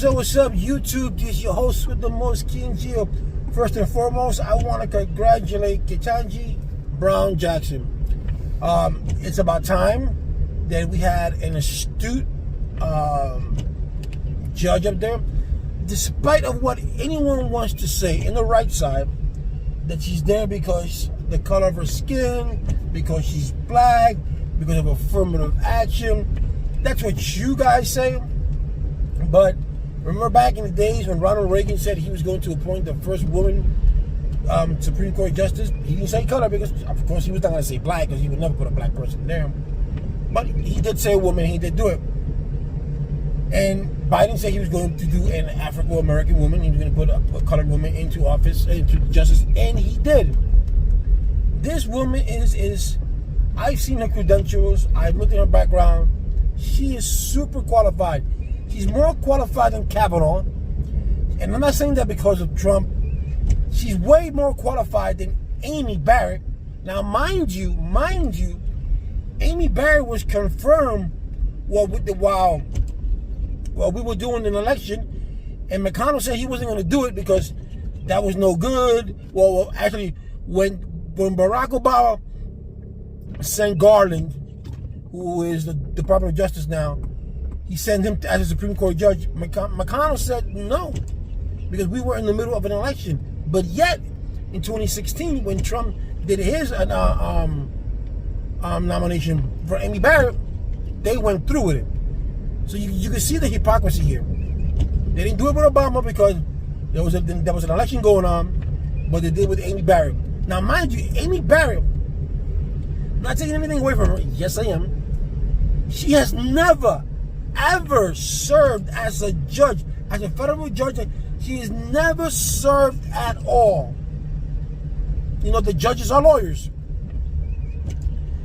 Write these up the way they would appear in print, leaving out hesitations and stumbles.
what's up, YouTube? This is your host with the most, Ketanji. First and foremost, I want to congratulate Ketanji Brown Jackson. It's about time that we had an astute judge up there. Despite of what anyone wants to say in the right side, that she's there because the color of her skin, because she's black, because of affirmative action. That's what you guys say. But remember back in the days when Ronald Reagan said he was going to appoint the first woman Supreme Court justice? He didn't say color because, of course, he was not going to say black because he would never put a black person there. But he did say woman, he did do it. And Biden said he was going to do an African-American woman. He was going to put a colored woman into office, into justice, and he did. This woman is I've seen her credentials. I've looked at her background. She is super qualified. She's more qualified than Kavanaugh. And I'm not saying that because of Trump. She's way more qualified than Amy Barrett. Now, mind you, Amy Barrett was confirmed while we were doing an election, and McConnell said he wasn't going to do it because that was no good. Well, actually, when Barack Obama sent Garland, who is the Department of Justice now, he sent him as a Supreme Court judge. McConnell said no, because we were in the middle of an election. But yet, in 2016, when Trump did his nomination for Amy Barrett, they went through with it. So you can see the hypocrisy here. They didn't do it with Obama because there was an election going on, but they did with Amy Barrett. Now, mind you, Amy Barrett, I'm not taking anything away from her. Yes, I am. She has never, ever served as a judge, as a federal judge. She has never served at all. You know, the judges are lawyers.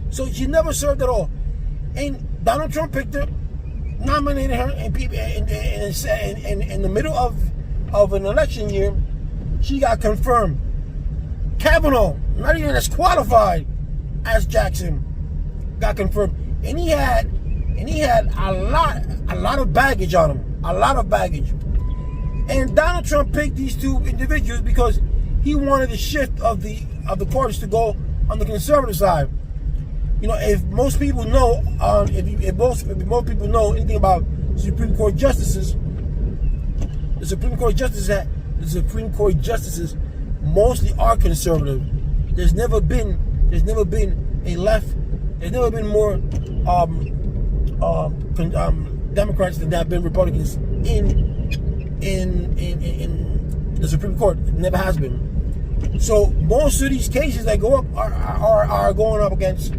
So she never served at all. And Donald Trump picked her, nominated her, and in the middle of an election year, she got confirmed. Kavanaugh, not even as qualified as Jackson, got confirmed. And he had a lot of baggage on him. A lot of baggage. And Donald Trump picked these two individuals because he wanted the shift of the courts to go on the conservative side. You know, if most people know, if most people know anything about Supreme Court justices, the Supreme Court justices mostly are conservative. There's never been a left. There's never been more Democrats than there have been Republicans in the Supreme Court. It never has been. So most of these cases that go up are going up against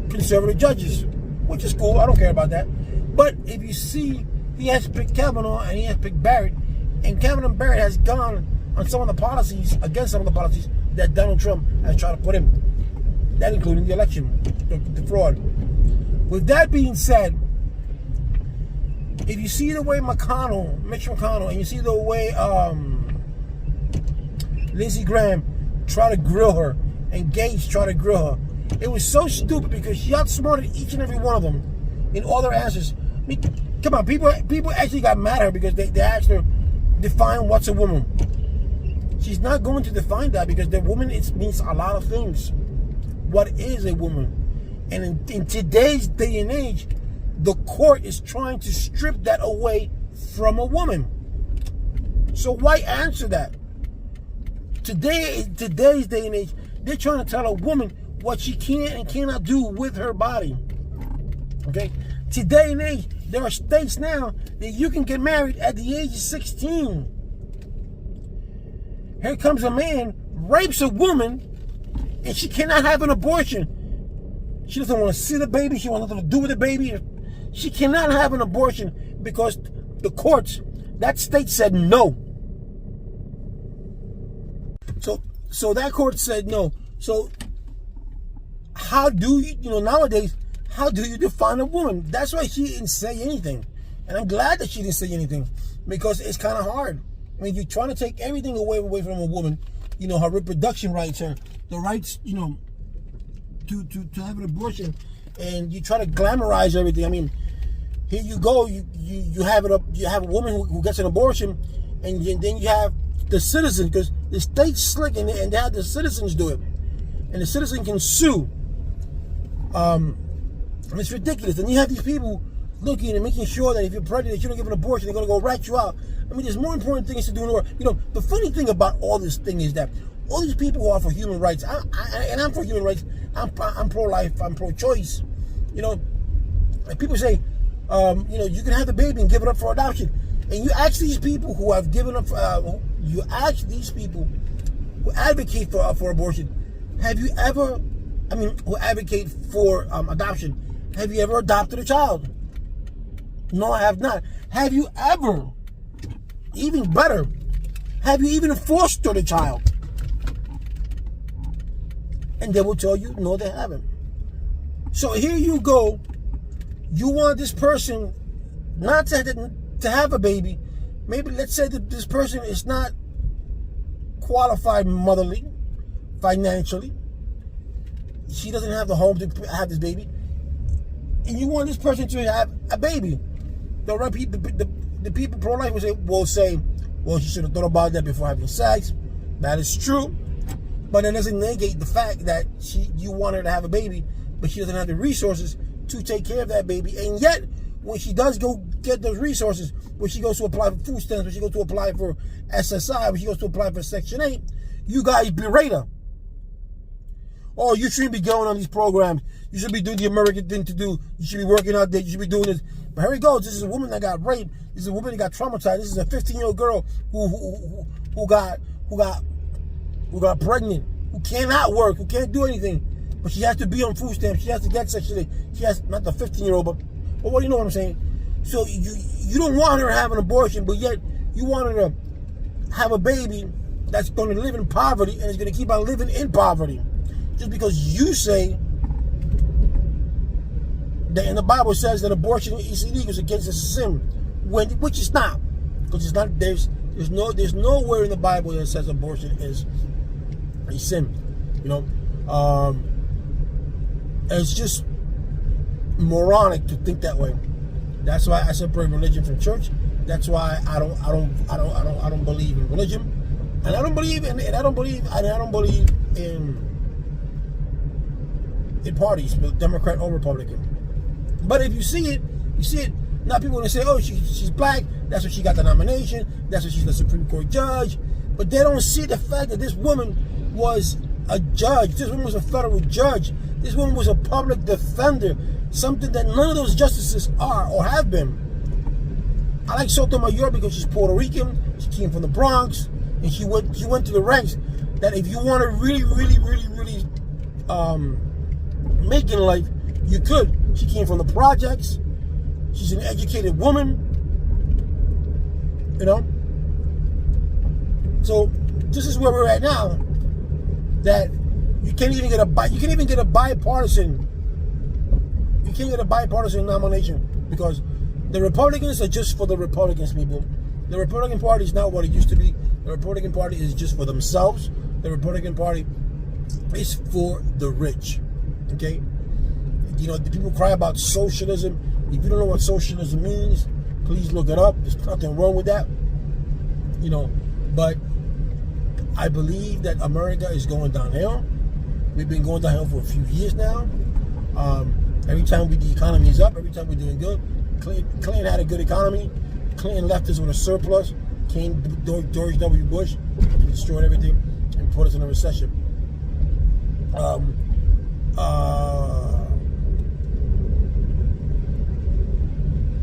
conservative judges, which is cool. I don't care about that. But if you see, he has picked Kavanaugh and he has picked Barrett, and Kavanaugh and Barrett has gone on some of the policies, against some of the policies that Donald Trump has tried to put in. That including the election, the fraud. With that being said, if you see the way Mitch McConnell, and you see the way Lindsey Graham tried to grill her, and Gates tried to grill her, it was so stupid because she outsmarted each and every one of them in all their answers. I mean, come on, people actually got mad at her because they asked her, define what's a woman. She's not going to define that because the woman means a lot of things. What is a woman? And in today's day and age, the court is trying to strip that away from a woman. So why answer that? Today's day and age, they're trying to tell a woman what she can and cannot do with her body. Okay? Today and age, there are states now that you can get married at the age of 16. Here comes a man, rapes a woman, and she cannot have an abortion. She doesn't want to see the baby. She wants nothing to do with the baby. She cannot have an abortion because the courts, that state said no. So that court said no. So how do you, nowadays, how do you define a woman? That's why she didn't say anything. And I'm glad that she didn't say anything because it's kind of hard. I mean, you're trying to take everything away from a woman, her reproduction rights, the rights, to have an abortion, and you try to glamorize everything. I mean, here you go, you have a woman who gets an abortion, and then you have the citizen, because the state's slick, and they have the citizens do it, and the citizen can sue. It's ridiculous. And you have these people looking and making sure that if you're pregnant, that you don't give an abortion, they're going to go rat you out. I mean, there's more important things to do in the world. You know, the funny thing about all this thing is that all these people who are for human rights, and I'm for human rights, I'm pro-life, I'm pro-choice. You know, and people say, you know, you can have the baby and give it up for adoption. And you ask these people who have given up, you ask these people who advocate for abortion, have you ever, who advocate for adoption, have you ever adopted a child? No, I have not. Have you ever, even better, have you even fostered a child? And they will tell you, no, they haven't. So here you go. You want this person not to have a baby. Maybe let's say that this person is not qualified motherly, financially. She doesn't have the home to have this baby. And you want this person to have a baby. The people pro-life will say, well, she should have thought about that before having sex. That is true. But it doesn't negate the fact that you want her to have a baby, but she doesn't have the resources to take care of that baby. And yet, when she does go get those resources, when she goes to apply for food stamps, when she goes to apply for SSI, when she goes to apply for Section 8, you guys berate her. Oh, you shouldn't be going on these programs. You should be doing the American thing to do. You should be working out there. You should be doing this. But here he goes. This is a woman that got raped. This is a woman that got traumatized. This is a 15-year-old girl who got pregnant, who cannot work, who can't do anything. But she has to be on food stamps. She has to get Section 8. She has, not the 15-year-old, but what do you know what I'm saying? So you don't want her to have an abortion, but yet you want her to have a baby that's going to live in poverty and is going to keep on living in poverty. Just because you say that in the Bible says that abortion is illegal, is against a sin, which is not, because it's not. There's nowhere in the Bible that says abortion is a sin. You know, it's just moronic to think that way. That's why I separate religion from church. That's why I don't believe in religion, and I don't believe in parties, Democrat or Republican. But if you see it. Now people are going to say, oh, she's black, that's why she got the nomination, that's why she's the Supreme Court judge. But they don't see the fact that this woman was a judge. This woman was a federal judge. This woman was a public defender, something that none of those justices are or have been. I like Sotomayor because she's Puerto Rican, she came from the Bronx, and she went to the ranks. That if you want to really make it in life, you could. She came from the projects. She's an educated woman. You know? So this is where we're at now. That you can't even get a bipartisan. You can't get a bipartisan nomination because the Republicans are just for the Republicans, people. The Republican Party is not what it used to be. The Republican Party is just for themselves. The Republican Party is for the rich. Okay? You know, the people cry about socialism. If you don't know what socialism means, please look it up. There's nothing wrong with that. You know, but I believe that America is going downhill. We've been going downhill for a few years now. Every time the economy is up, every time we're doing good. Clinton had a good economy. Clinton left us with a surplus. Came George W. Bush and destroyed everything and put us in a recession.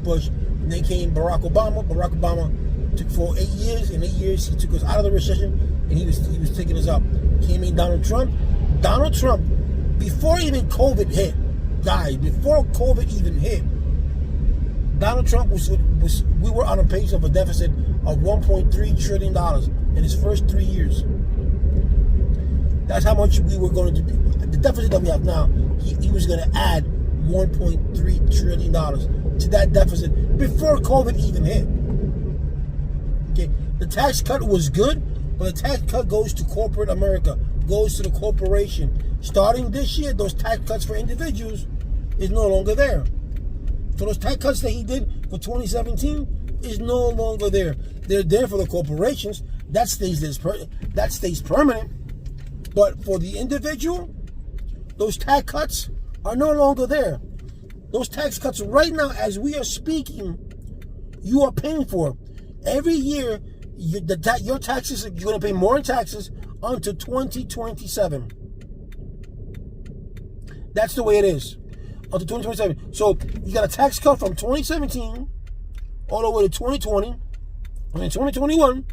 Bush, and then came Barack Obama. Barack Obama took for 8 years. In 8 years, he took us out of the recession, and he was taking us up. Came in Donald Trump. Donald Trump, before even COVID hit, guys, before COVID even hit, Donald Trump we were on a pace of a deficit of $1.3 trillion in his first 3 years. That's how much we were going to be. The deficit that we have now, he was going to add $1.3 trillion to that deficit before COVID even hit. Okay, the tax cut was good, but the tax cut goes to corporate America, goes to the corporation. Starting this year, those tax cuts for individuals is no longer there. So those tax cuts that he did for 2017 is no longer there. They're there for the corporations. That stays permanent. But for the individual, those tax cuts are no longer there. Those tax cuts right now, as we are speaking, you are paying for. Every year, your taxes, you're going to pay more in taxes until 2027. That's the way it is. Until 2027. So you got a tax cut from 2017 all the way to 2020. And in 2021,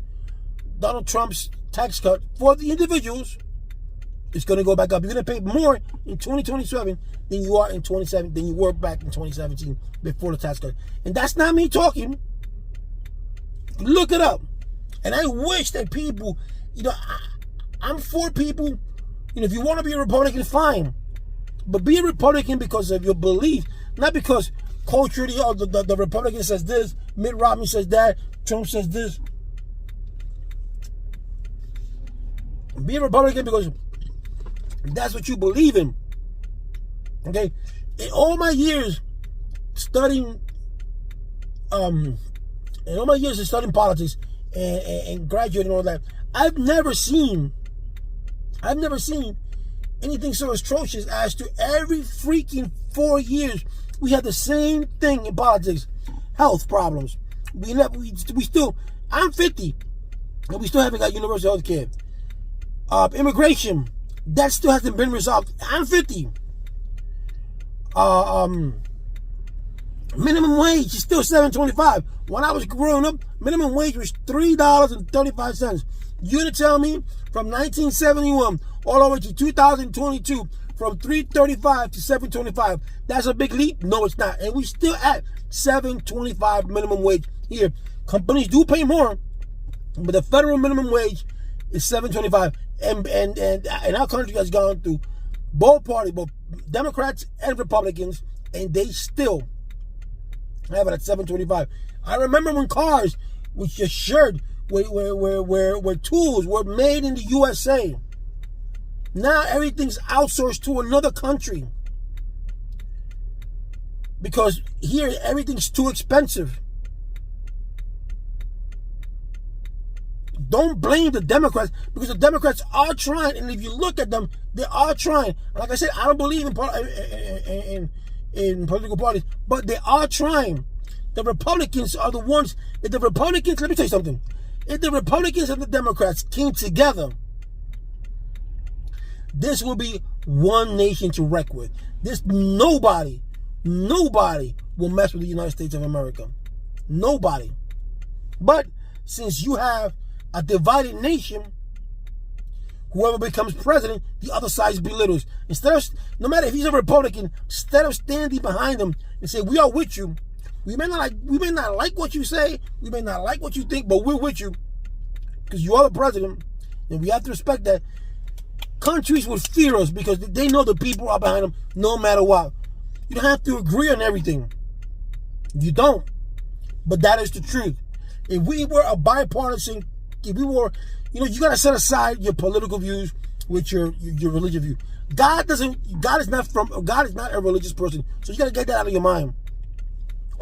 Donald Trump's tax cut for the individuals is going to go back up. You're going to pay more in 2027 than you are in 27 than you were back in 2017 before the tax cut. And that's not me talking. Look it up. And I wish that people, I'm for people, if you want to be a Republican, fine. But be a Republican because of your belief, not because culturally, the Republican says this, Mitt Romney says that, Trump says this. Be a Republican because that's what you believe in. Okay? In all my years studying, politics and graduating and all that, I've never seen anything so atrocious as to every freaking 4 years we have the same thing in politics. Health problems. We still, I'm 50 and we still haven't got universal health care. Immigration, that still hasn't been resolved. I'm 50. Minimum wage is still $7.25. When I was growing up, minimum wage was $3.35. You gonna tell me from 1971 all the way to 2022, from $3.35 to $7.25, that's a big leap? No, it's not. And we still at $7.25 minimum wage here. Companies do pay more, but the federal minimum wage is $7.25. And our country has gone through both parties, both Democrats and Republicans, and they still have it at $7.25. I remember when cars, which assured where tools were made in the USA. Now everything's outsourced to another country because here everything's too expensive. Don't blame the Democrats, because the Democrats are trying, and if you look at them, they are trying. Like I said, I don't believe in political parties, but they are trying. The Republicans are the ones. If the Republicans, let me tell you something. If the Republicans and the Democrats came together, this will be one nation to wreck with. Nobody will mess with the United States of America. Nobody. But since you have a divided nation, whoever becomes president, the other side belittles. No matter if he's a Republican, instead of standing behind him and say, we are with you. We may not like what you say, we may not like what you think, but we're with you because you are the president, and we have to respect that. Countries would fear us because they know the people are behind them no matter what. You don't have to agree on everything. You don't. But that is the truth. If we were a bipartisan, if we were, you got to set aside your political views with your religious view. God is not a religious person. So you got to get that out of your mind.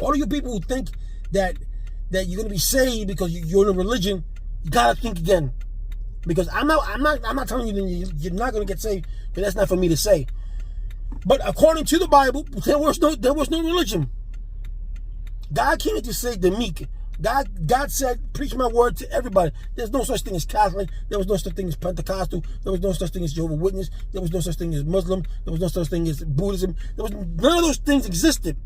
All of you people who think that you're going to be saved because you're in a religion, you got to think again. Because I'm not telling you that you're not going to get saved, because that's not for me to say. But according to the Bible, there was no religion. God came to save the meek. God said, preach my word to everybody. There's no such thing as Catholic. There was no such thing as Pentecostal. There was no such thing as Jehovah's Witness. There was no such thing as Muslim. There was no such thing as Buddhism. None of those things existed.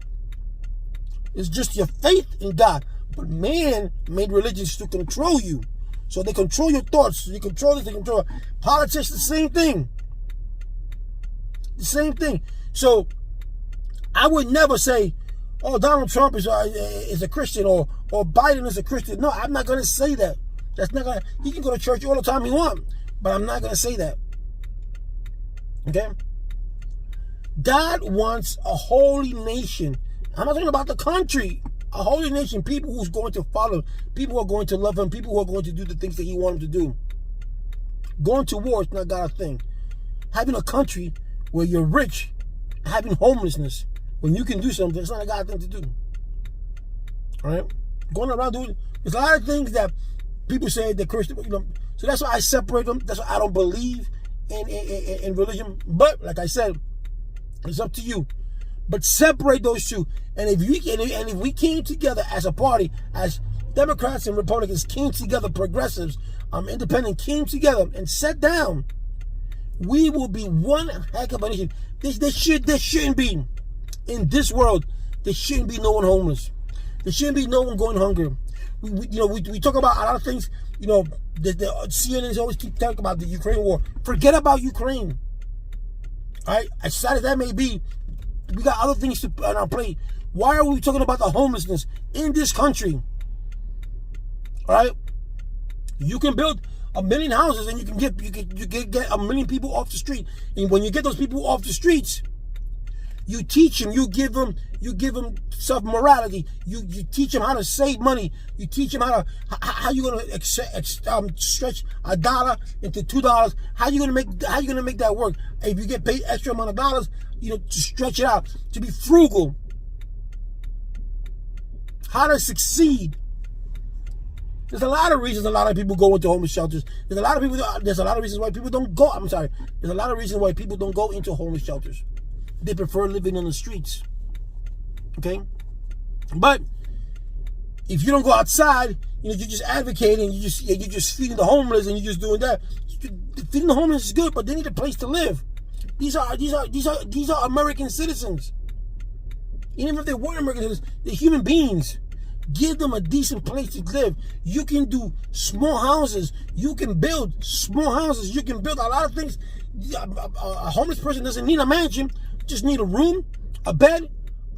It's just your faith in God. But man made religions to control you. So they control your thoughts. They control this. They control politics. The same thing. The same thing. So I would never say, "Oh, Donald Trump is a Christian," or Biden is a Christian. No, I'm not going to say that. That's not going to. He can go to church all the time he wants, but I'm not going to say that. Okay. God wants a holy nation. I'm not talking about the country. A holy nation, people who's going to follow, people who are going to love him, people who are going to do the things that he wants them to do. Going to war is not God's thing. Having a country where you're rich, having homelessness, When you can do something, it's not a God thing to do. All right? Going around doing, there's a lot of things that people say they're Christian, so that's why I separate them. That's why I don't believe in religion. But like I said, it's up to you. But separate those two. And if we came together as a party, as Democrats and Republicans came together, progressives, independent came together and sat down, we will be one heck of a nation. There shouldn't be, in this world, there shouldn't be no one homeless. There shouldn't be no one going hungry. We talk about a lot of things. The CNNs always keep talking about the Ukraine war. Forget about Ukraine. All right, as sad as that may be, we got other things on our plate. Why are we talking about the homelessness in this country? All right, you can build 1 million houses and you can get 1 million people off the street. And when you get those people off the streets, you teach them, you give them self-morality. You teach them how to save money. You teach them how you're gonna stretch $1 into $2. How you gonna make that work? If you get paid extra amount of dollars, to stretch it out, to be frugal. How to succeed. There's a lot of reasons a lot of people go into homeless shelters. There's a lot of reasons why people don't go. There's a lot of reasons why people don't go into homeless shelters. They prefer living on the streets. Okay? But if you don't go outside, you're just advocating, you're just feeding the homeless and you're just doing that. Feeding the homeless is good, but they need a place to live. These are American citizens. Even if they weren't American citizens, they're human beings. Give them a decent place to live. You can do small houses. You can build small houses. You can build a lot of things. A homeless person doesn't need a mansion. Just need a room, a bed,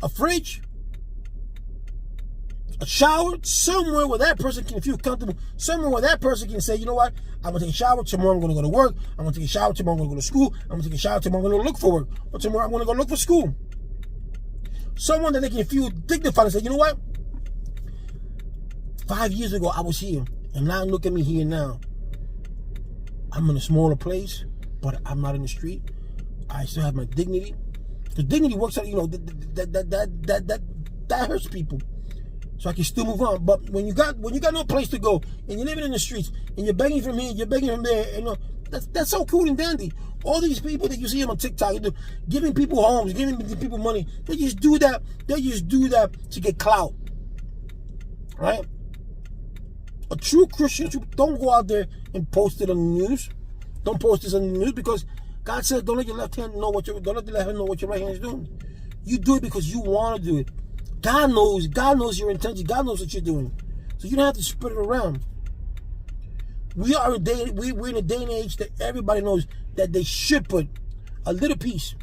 a fridge, a shower, somewhere where that person can feel comfortable. Somewhere where that person can say, you know what? I'm going to take a shower. Tomorrow I'm going to go to work. I'm going to take a shower. Tomorrow I'm going to go to school. I'm going to take a shower. Tomorrow I'm going to look for work. Or tomorrow I'm going to go look for school. Someone that they can feel dignified and say, you know what? 5 years ago, I was here, and now look at me here now. I'm in a smaller place, but I'm not in the street. I still have my dignity. Because dignity works out, that hurts people. So I can still move on. But when you got no place to go, and you're living in the streets, and you're begging from here, you're begging from there, that's so cool and dandy. All these people that you see on TikTok, giving people homes, giving people money, they just do that. They just do that to get clout, right? A true Christian, don't go out there and post it on the news. Don't post this on the news because God says, don't let your left hand know what your right hand is doing. You do it because you want to do it. God knows your intention. God knows what you're doing. So you don't have to spread it around. We're in a day and age that everybody knows that they should put a little piece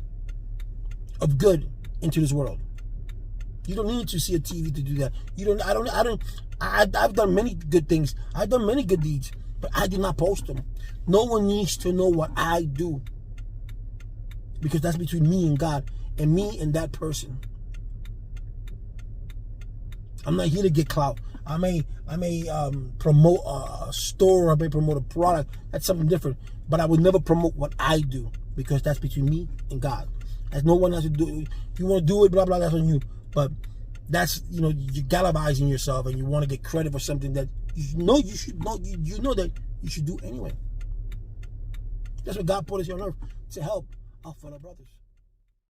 of good into this world. You don't need to see a TV to do that. I've done many good things. I've done many good deeds, but I did not post them. No one needs to know what I do because that's between me and God and me and that person. I'm not here to get clout. I may promote a store. I may promote a product. That's something different. But I would never promote what I do because that's between me and God. As no one has to do it. If you want to do it, blah blah, that's on you. But that's you're galvanizing yourself and you want to get credit for something that you know that you should do anyway. That's what God put us here on earth to help our fellow brothers.